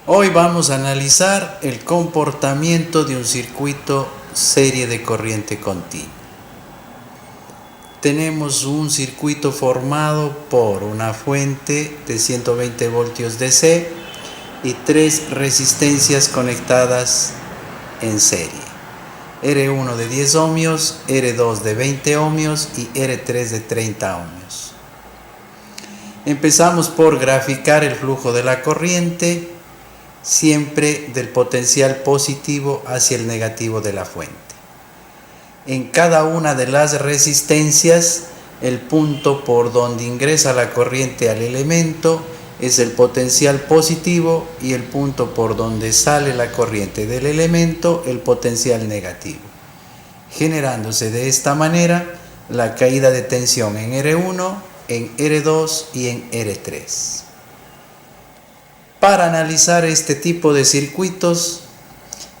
Hoy vamos a analizar el comportamiento de un circuito serie de corriente continua. Tenemos un circuito formado por una fuente de 120 voltios DC y tres resistencias conectadas en serie. R1 de 10 ohmios, R2 de 20 ohmios y R3 de 30 ohmios. Empezamos por graficar el flujo de la corriente, siempre del potencial positivo hacia el negativo de la fuente. En cada una de las resistencias, el punto por donde ingresa la corriente al elemento es el potencial positivo y el punto por donde sale la corriente del elemento el potencial negativo, generándose de esta manera la caída de tensión en R1, en R2 y en R3. Para analizar este tipo de circuitos,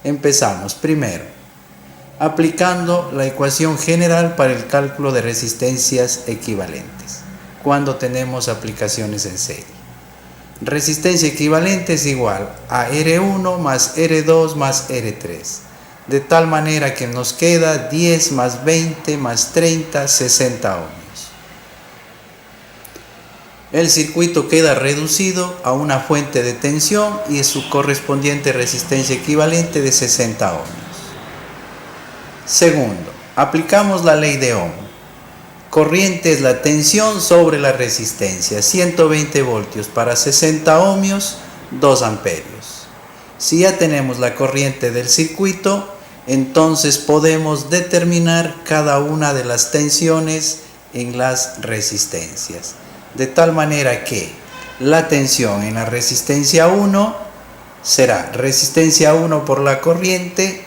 empezamos primero aplicando la ecuación general para el cálculo de resistencias equivalentes, cuando tenemos aplicaciones en serie. Resistencia equivalente es igual a R1 más R2 más R3, de tal manera que nos queda 10 más 20 más 30, 60 ohmios. El circuito queda reducido a una fuente de tensión y su correspondiente resistencia equivalente de 60 ohmios. Segundo, aplicamos la ley de Ohm. Corriente es la tensión sobre la resistencia, 120 voltios para 60 ohmios, 2 amperios. Si ya tenemos la corriente del circuito, entonces podemos determinar cada una de las tensiones en las resistencias. De tal manera que la tensión en la resistencia 1 será resistencia 1 por la corriente,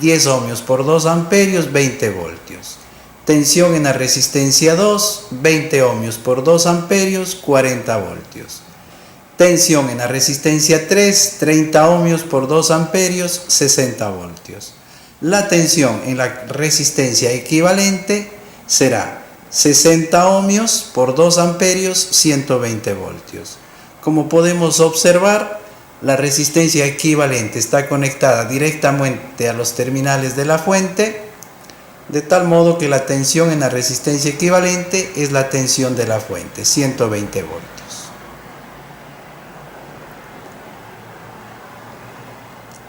10 ohmios por 2 amperios, 20 voltios. Tensión en la resistencia 2, 20 ohmios por 2 amperios, 40 voltios. Tensión en la resistencia 3, 30 ohmios por 2 amperios, 60 voltios. La tensión en la resistencia equivalente será 60 ohmios por 2 amperios, 120 voltios. Como podemos observar, la resistencia equivalente está conectada directamente a los terminales de la fuente, de tal modo que la tensión en la resistencia equivalente es la tensión de la fuente, 120 voltios.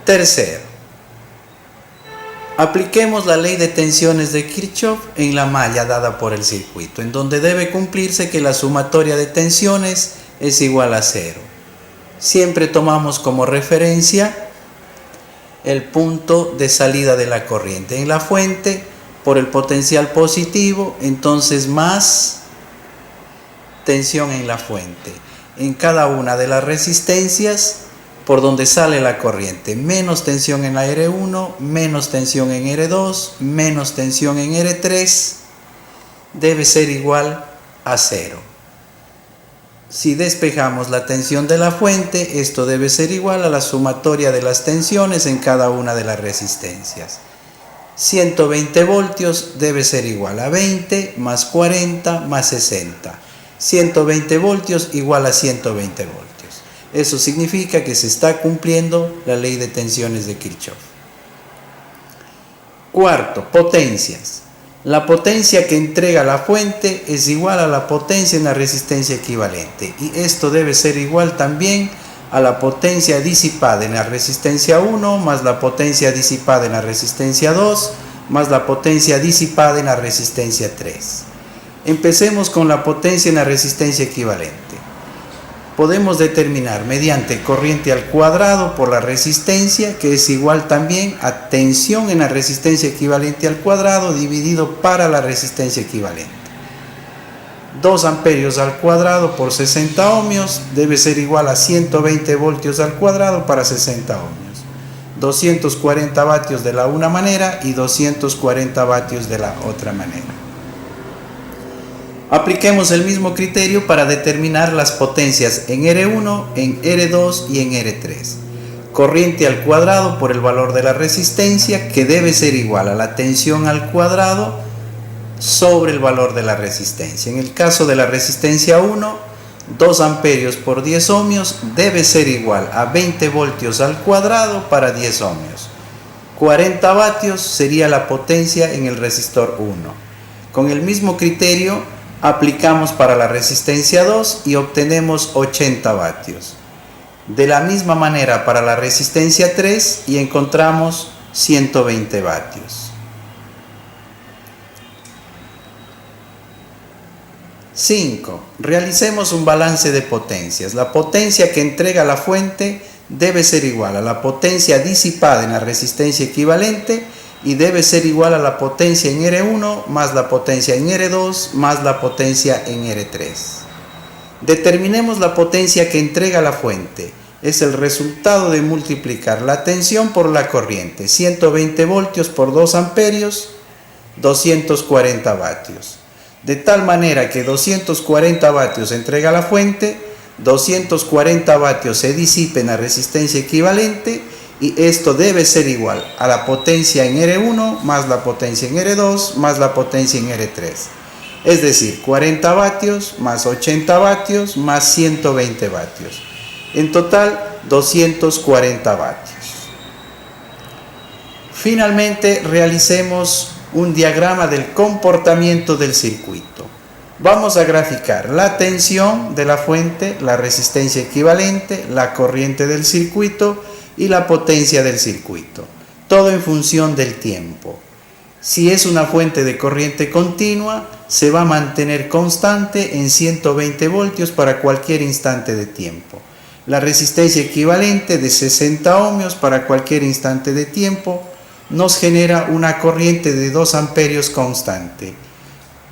Tercero, apliquemos la ley de tensiones de Kirchhoff en la malla dada por el circuito, en donde debe cumplirse que la sumatoria de tensiones es igual a 0. Siempre tomamos como referencia el punto de salida de la corriente en la fuente por el potencial positivo, entonces más tensión en la fuente. En cada una de las resistencias por donde sale la corriente, menos tensión en la R1, menos tensión en R2, menos tensión en R3, debe ser igual a 0. Si despejamos la tensión de la fuente, esto debe ser igual a la sumatoria de las tensiones en cada una de las resistencias. 120 voltios debe ser igual a 20 más 40 más 60. 120 voltios igual a 120 voltios. Eso significa que se está cumpliendo la ley de tensiones de Kirchhoff. Cuarto, potencias. La potencia que entrega la fuente es igual a la potencia en la resistencia equivalente, y esto debe ser igual también a la potencia disipada en la resistencia 1 más la potencia disipada en la resistencia 2 más la potencia disipada en la resistencia 3. Empecemos con la potencia en la resistencia equivalente. Podemos determinar mediante corriente al cuadrado por la resistencia, que es igual también a tensión en la resistencia equivalente al cuadrado dividido para la resistencia equivalente. 2 amperios al cuadrado por 60 ohmios debe ser igual a 120 voltios al cuadrado para 60 ohmios. 240 vatios de la una manera y 240 vatios de la otra manera. Apliquemos el mismo criterio para determinar las potencias en R1, en R2 y en R3. Corriente al cuadrado por el valor de la resistencia, que debe ser igual a la tensión al cuadrado sobre el valor de la resistencia. En el caso de la resistencia 1, 2 amperios por 10 ohmios debe ser igual a 20 voltios al cuadrado para 10 ohmios. 40 vatios sería la potencia en el resistor 1. Con el mismo criterio aplicamos para la resistencia 2 y obtenemos 80 vatios. De la misma manera para la resistencia 3 y encontramos 120 vatios. 5. Realicemos un balance de potencias. La potencia que entrega la fuente debe ser igual a la potencia disipada en la resistencia equivalente y debe ser igual a la potencia en R1 más la potencia en R2 más la potencia en R3. Determinemos la potencia que entrega la fuente. Es el resultado de multiplicar la tensión por la corriente. 120 voltios por 2 amperios, 240 vatios. De tal manera que 240 vatios entrega la fuente, 240 vatios se disipen a resistencia equivalente y esto debe ser igual a la potencia en R1 más la potencia en R2 más la potencia en R3. Es decir, 40 vatios más 80 vatios más 120 vatios. En total, 240 vatios. Finalmente, realicemos un diagrama del comportamiento del circuito. Vamos a graficar la tensión de la fuente, la resistencia equivalente, la corriente del circuito y la potencia del circuito. Todo en función del tiempo. Si es una fuente de corriente continua, se va a mantener constante en 120 voltios para cualquier instante de tiempo. La resistencia equivalente de 60 ohmios para cualquier instante de tiempo nos genera una corriente de 2 amperios constante.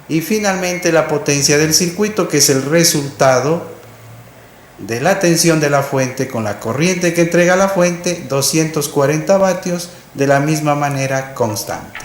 Y finalmente la potencia del circuito, que es el resultado de la tensión de la fuente con la corriente que entrega la fuente, 240 vatios, de la misma manera constante.